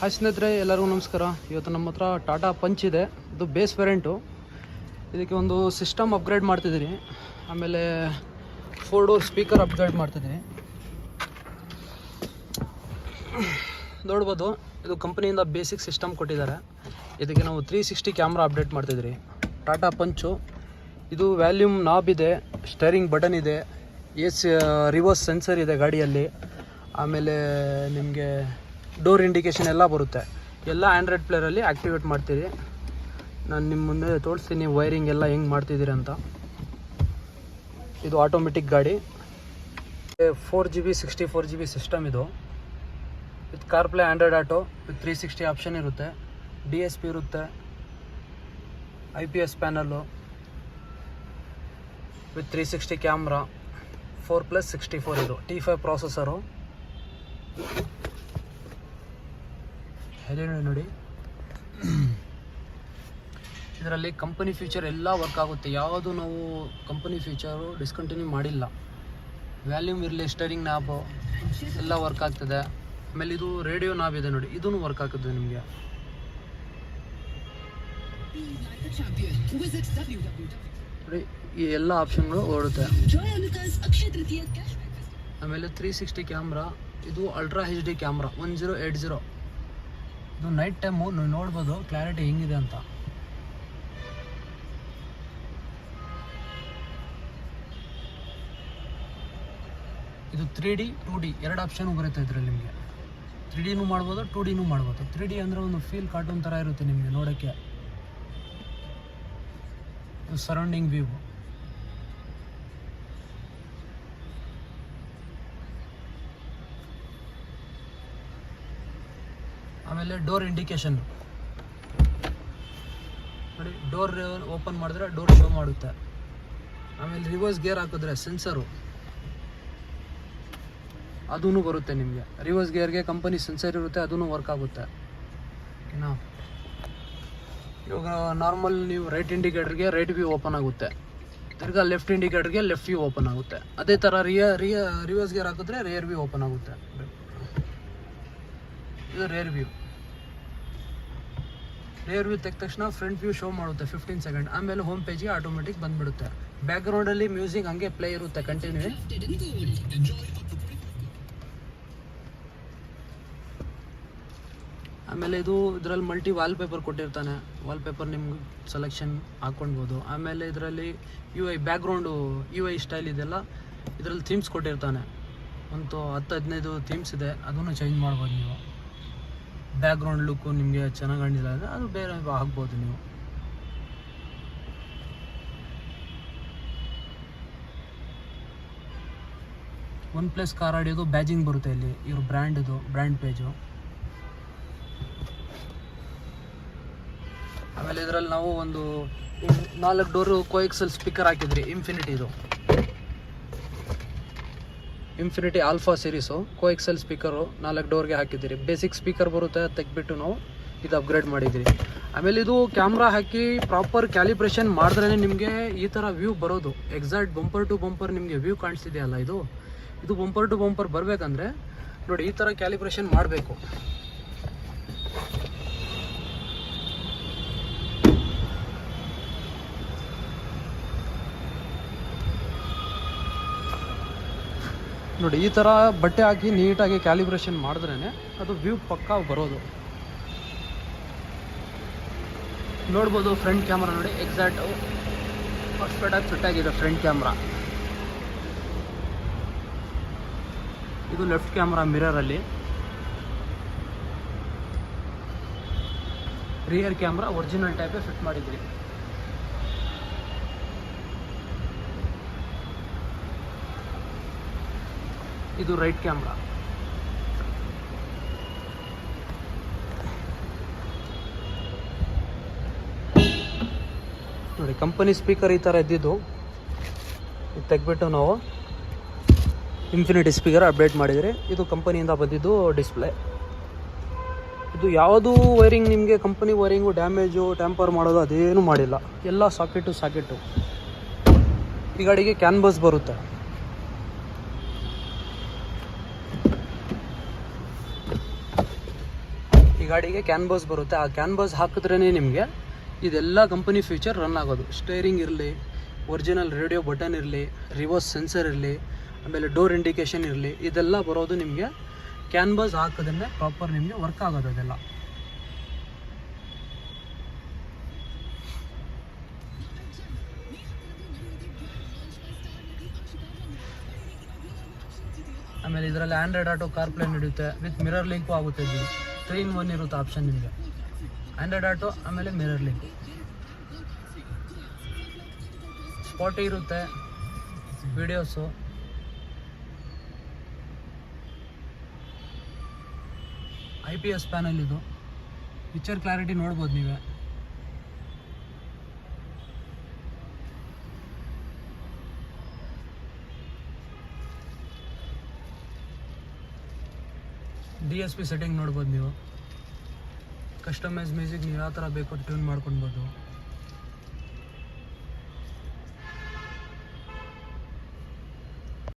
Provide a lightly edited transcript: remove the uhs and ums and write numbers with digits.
Hi ಸ್ನೇಹಿತರೆ, ಎಲ್ಲರಿಗೂ ನಮಸ್ಕಾರ. ಇವತ್ತು ನಮ್ಮ ಹತ್ರ ಟಾಟಾ ಪಂಚ್ ಇದೆ. ಇದು ಬೇಸ್ ವೇರಿಯಂಟು. ಇದಕ್ಕೆ ಒಂದು ಸಿಸ್ಟಮ್ ಅಪ್ಗ್ರೇಡ್ ಮಾಡ್ತಿದ್ದೀನಿ. ಆಮೇಲೆ 4 ಡೋರ್ ಸ್ಪೀಕರ್ ಅಪ್ಗ್ರೇಡ್ ಮಾಡ್ತಿದ್ದೀನಿ. ನೋಡ್ಬೋದು, ಇದು ಕಂಪ್ನಿಯಿಂದ ಬೇಸಿಕ್ ಸಿಸ್ಟಮ್ ಕೊಟ್ಟಿದ್ದಾರೆ. ಇದಕ್ಕೆ ನಾವು 360 ಕ್ಯಾಮ್ರಾ ಅಪ್ಡೇಟ್ ಮಾಡ್ತಿದ್ದೀರಿ. ಟಾಟಾ ಪಂಚು ಇದು ವ್ಯಾಲ್ಯೂಮ್ ನಾಬ್ ಇದೆ, ಸ್ಟೇರಿಂಗ್ ಬಟನ್ ಇದೆ, ರಿವರ್ಸ್ ಸೆನ್ಸರ್ ಇದೆ ಗಾಡಿಯಲ್ಲಿ. ಆಮೇಲೆ ನಿಮಗೆ ಡೋರ್ ಇಂಡಿಕೇಷನ್ ಎಲ್ಲ ಬರುತ್ತೆ. ಎಲ್ಲ ಆ್ಯಂಡ್ರಾಯ್ಡ್ ಪ್ಲೇಯರಲ್ಲಿ ಆ್ಯಕ್ಟಿವೇಟ್ ಮಾಡ್ತೀರಿ. ನಾನು ನಿಮ್ಮ ಮುಂದೆ ತೋರಿಸ್ತೀನಿ ವೈರಿಂಗ್ ಎಲ್ಲ ಹೆಂಗೆ ಮಾಡ್ತಿದ್ದೀರಿ ಅಂತ. ಇದು ಆಟೋಮೆಟಿಕ್ ಗಾಡಿ. 4GB 64GB ಸಿಸ್ಟಮ್ ಇದು. With CarPlay Android auto with 360 option ಇರುತ್ತೆ. DSP ಇರುತ್ತೆ, IPS ಪ್ಯಾನಲ್ಲು ವಿತ್ 360 ಕ್ಯಾಮ್ರಾ, 4+64 ಇದು T5 ಪ್ರಾಸೆಸರು. ನೋಡಿ, ಇದರಲ್ಲಿ ಕಂಪನಿ ಫೀಚರ್ ಎಲ್ಲ ವರ್ಕ್ ಆಗುತ್ತೆ. ಯಾವುದು ನಾವು ಕಂಪನಿ ಫೀಚರು ಡಿಸ್ಕಂಟಿನ್ಯೂ ಮಾಡಿಲ್ಲ. ವ್ಯಾಲ್ಯೂಮ್ ಇರಲಿ, ಸ್ಟೇರಿಂಗ್ ನಾಬು ಎಲ್ಲ ವರ್ಕ್ ಆಗ್ತದೆ. ಆಮೇಲೆ ಇದು ರೇಡಿಯೋ ನಾಬ್ ಇದೆ ನೋಡಿ, ಇದೂ ವರ್ಕ್ ಆಗ್ತದೆ ನಿಮಗೆ. ನೋಡಿ, ಈ ಎಲ್ಲ ಆಪ್ಷನ್ಗಳು ಓಡುತ್ತೆ. ಆಮೇಲೆ 360 ಕ್ಯಾಮ್ರಾ, ಇದು ಅಲ್ಟ್ರಾ HD ಕ್ಯಾಮ್ರಾ 1080. ಇದು ನೈಟ್ ಟೈಮು ನೀವು ನೋಡ್ಬೋದು ಕ್ಲಾರಿಟಿ ಹೆಂಗಿದೆ ಅಂತ. ಇದು 3D 2D ಎರಡು ಆಪ್ಷನ್ ಬರುತ್ತೆ ಇದರಲ್ಲಿ. ನಿಮಗೆ 3Dನೂ ಮಾಡ್ಬೋದು, 2Dನೂ ಮಾಡ್ಬೋದು. 3D ಅಂದರೆ ಒಂದು ಫೀಲ್ ಕಾರ್ಟೂನ್ ಥರ ಇರುತ್ತೆ ನಿಮಗೆ ನೋಡೋಕ್ಕೆ. Surrounding view. ಆಮೇಲೆ ಡೋರ್ ಇಂಡಿಕೇಶನ್ ನೋಡಿ, ಡೋರ್ ಓಪನ್ ಮಾಡಿದ್ರೆ ಡೋರ್ ಶೋ ಮಾಡುತ್ತೆ. ಆಮೇಲೆ ರಿವರ್ಸ್ ಗೇರ್ ಹಾಕಿದ್ರೆ ಸೆನ್ಸರು ಅದೂ ಬರುತ್ತೆ ನಿಮಗೆ. ರಿವರ್ಸ್ ಗೇರ್ಗೆ ಕಂಪನಿ ಸೆನ್ಸರ್ ಇರುತ್ತೆ, ಅದೂ ವರ್ಕ್ ಆಗುತ್ತೆ. ಓಕೆನಾ? ಇವಾಗ ನಾರ್ಮಲ್ ನೀವು ರೈಟ್ ಇಂಡಿಕೇಟರ್ಗೆ ರೈಟ್ ವ್ಯೂ ಓಪನ್ ಆಗುತ್ತೆ, ತಿರ್ಗಾ ಲೆಫ್ಟ್ ಇಂಡಿಕೇಟರ್ಗೆ ಲೆಫ್ಟ್ ವ್ಯೂ ಓಪನ್ ಆಗುತ್ತೆ. ಅದೇ ಥರ ರಿವರ್ಸ್ ಗೇರ್ ಹಾಕಿದ್ರೆ ರೇರ್ ವ್ಯೂ ಓಪನ್ ಆಗುತ್ತೆ. ಇದು ರೇರ್ ವ್ಯೂ. ರೇರ್ ವ್ಯೂ ತೆಗೆದ ತಕ್ಷಣ ಫ್ರಂಟ್ ವ್ಯೂ ಶೋ ಮಾಡುತ್ತೆ 15 ಸೆಕೆಂಡ್. ಆಮೇಲೆ ಹೋಮ್ ಪೇಜ್ಗೆ ಆಟೋಮೆಟಿಕ್ ಬಂದುಬಿಡುತ್ತೆ. ಬ್ಯಾಕ್ಗ್ರೌಂಡಲ್ಲಿ ಮ್ಯೂಸಿಕ್ ಹಂಗೆ ಪ್ಲೇ ಇರುತ್ತೆ ಕಂಟಿನ್ಯೂ. ಆಮೇಲೆ ಇದರಲ್ಲಿ ಮಲ್ಟಿ ವಾಲ್ಪೇಪರ್ ಕೊಟ್ಟಿರ್ತಾನೆ. ವಾಲ್ಪೇಪರ್ ನಿಮ್ಗೆ ಸೆಲೆಕ್ಷನ್ ಹಾಕ್ಕೊಳ್ಬೋದು. ಆಮೇಲೆ ಇದರಲ್ಲಿ UI ಬ್ಯಾಕ್ಗ್ರೌಂಡು UI ಸ್ಟೈಲ್ ಇದೆಲ್ಲ ಇದರಲ್ಲಿ ಥೀಮ್ಸ್ ಕೊಟ್ಟಿರ್ತಾನೆ. ಒಂದು 10-15 ಥೀಮ್ಸ್ ಇದೆ, ಅದನ್ನು ಚೇಂಜ್ ಮಾಡ್ಬೋದು ನೀವು. ಬ್ಯಾಕ್ಗ್ರೌಂಡ್ ಲುಕ್ಕು ನಿಮಗೆ ಚೆನ್ನಾಗಿ ಕಾಣಿಲ್ಲ ಅಂದರೆ ಅದು ಬೇರೆ ಹಾಕ್ಬೋದು ನೀವು. OnePlus ಕಾರ್ ಆಡಿಯೋದು ಬ್ಯಾಜಿಂಗ್ ಬರುತ್ತೆ ಇಲ್ಲಿ, ಇವ್ರ ಬ್ರ್ಯಾಂಡ್ ಪೇಜು. ಆಮೇಲೆ ಇದರಲ್ಲಿ ನಾವು ಒಂದು 4 ಡೋರು ಕೋಎಕ್ಸೆಲ್ ಸ್ಪೀಕರ್ ಹಾಕಿದ್ರಿ. ಇನ್ಫಿನಿಟಿ ಆಲ್ಫಾ ಸೀರೀಸು ಕೋಎಕ್ಸೆಲ್ ಸ್ಪೀಕರು 4 ಡೋರ್ಗೆ ಹಾಕಿದ್ದೀರಿ. ಬೇಸಿಕ್ ಸ್ಪೀಕರ್ ಬರುತ್ತೆ, ತೆಗೆದ್ಬಿಟ್ಟು ನಾವು ಇದು ಅಪ್ಗ್ರೇಡ್ ಮಾಡಿದ್ದೀರಿ. ಆಮೇಲೆ ಇದು ಕ್ಯಾಮ್ರಾ ಹಾಕಿ ಪ್ರಾಪರ್ ಕ್ಯಾಲಿಬ್ರೇಷನ್ ಮಾಡಿದ್ರೇ ನಿಮಗೆ ಈ ಥರ ವ್ಯೂ ಬರೋದು. ಎಕ್ಸಾಕ್ಟ್ ಬಂಪರ್ ಟು ಬಂಪರ್ ನಿಮಗೆ ವ್ಯೂ ಕಾಣಿಸ್ತಿದೆಯಲ್ಲ, ಇದು ಬಂಪರ್ ಟು ಬಂಪರ್ ಬರಬೇಕಂದ್ರೆ ನೋಡಿ ಈ ಥರ ಕ್ಯಾಲಿಬ್ರೇಷನ್ ಮಾಡಬೇಕು. ನೋಡಿ, ಈ ಥರ ಬಟ್ಟೆ ಹಾಕಿ ನೀಟಾಗಿ ಕ್ಯಾಲಿಬ್ರೇಷನ್ ಮಾಡಿದ್ರೇ ಅದು ವ್ಯೂ ಪಕ್ಕಾ ಬರೋದು. ನೋಡ್ಬೋದು ಫ್ರಂಟ್ ಕ್ಯಾಮ್ರಾ ನೋಡಿ, ಎಕ್ಸಾಕ್ಟ್ ಪರ್ಫೆಕ್ಟಾಗಿ ಫಿಟ್ ಆಗಿದೆ ಫ್ರಂಟ್ ಕ್ಯಾಮ್ರಾ. ಇದು ಲೆಫ್ಟ್ ಕ್ಯಾಮ್ರಾ ಮಿರರಲ್ಲಿ. ರಿಯರ್ ಕ್ಯಾಮ್ರಾ ಒರಿಜಿನಲ್ ಟೈಪೇ ಫಿಟ್ ಮಾಡಿದ್ರಿ. ಇದು ರೈಟ್ ಕ್ಯಾಮ್ರಾ. ನೋಡಿ, ಕಂಪನಿ ಸ್ಪೀಕರ್ ಈ ಥರ ಇದ್ದಿದ್ದು ಇದು ತೆಗೆದ್ಬಿಟ್ಟು ನಾವು ಇನ್ಫಿನಿಟಿ ಸ್ಪೀಕರ್ ಅಪ್ಡೇಟ್ ಮಾಡಿದರೆ ಇದು ಕಂಪನಿಯಿಂದ ಬಂದಿದ್ದು ಡಿಸ್ಪ್ಲೇ. ಇದು ಯಾವುದು ವೈರಿಂಗ್ ನಿಮಗೆ ಕಂಪನಿ ವೈರಿಂಗು ಡ್ಯಾಮೇಜು ಟ್ಯಾಂಪರ್ ಮಾಡೋದು ಅದೇನು ಮಾಡಿಲ್ಲ. ಎಲ್ಲ ಸಾಕೆಟು. ಈ ಗಾಡಿಗೆ ಕ್ಯಾನ್ಬಸ್ ಬರುತ್ತೆ. ಗಾಡಿಗೆ ಕ್ಯಾನ್ವಾಸ್ ಬರುತ್ತೆ. ಆ ಕ್ಯಾನ್ವಾಸ್ ಹಾಕಿದ್ರೇ ನಿಮಗೆ ಇದೆಲ್ಲ ಕಂಪನಿ ಫೀಚರ್ ರನ್ ಆಗೋದು. ಸ್ಟೇರಿಂಗ್ ಇರಲಿ, ಒರಿಜಿನಲ್ ರೇಡಿಯೋ ಬಟನ್ ಇರಲಿ, ರಿವರ್ಸ್ ಸೆನ್ಸರ್ ಇರಲಿ, ಆಮೇಲೆ ಡೋರ್ ಇಂಡಿಕೇಷನ್ ಇರಲಿ, ಇದೆಲ್ಲ ಬರೋದು ನಿಮಗೆ ಕ್ಯಾನ್ವಾಸ್ ಹಾಕೋದನ್ನೇ ಪ್ರಾಪರ್ ನಿಮಗೆ ವರ್ಕ್ ಆಗೋದು ಅದೆಲ್ಲ. ಆಮೇಲೆ ಇದರಲ್ಲಿ ಆಂಡ್ರಾಯ್ಡ್ ಆಟೋ ಕಾರ್ಪ್ಲೇ ನಡೆಯುತ್ತೆ, ವಿತ್ ಮಿರರ್ ಲಿಂಕು ಆಗುತ್ತೆ. ಇದು 3-in-1 ಇರುತ್ತೆ ಆಪ್ಷನ್ ನಿಮಗೆ, ಆಂಡ್ರಾಯ್ಡ್ ಆಟೋ ಆಮೇಲೆ ಮಿರರ್ ಲಿಂಕ್. ಸ್ಪಾಟಿ ಇರುತ್ತೆ, ವಿಡಿಯೋಸು, IPS ಪ್ಯಾನಲ್. ಇದು ಪಿಕ್ಚರ್ ಕ್ಲಾರಿಟಿ ನೋಡ್ಬೋದು ನೀವೇ. DSP ಸೆಟ್ಟಿಂಗ್ ನೋಡ್ಬೋದು ನೀವು. ಕಸ್ಟಮೈಸ್ ಮ್ಯೂಸಿಕ್ ನೀವು ಯಾವ ಥರ ಬೇಕೋ ಟ್ಯೂನ್ ಮಾಡ್ಕೊಳ್ಬೋದು.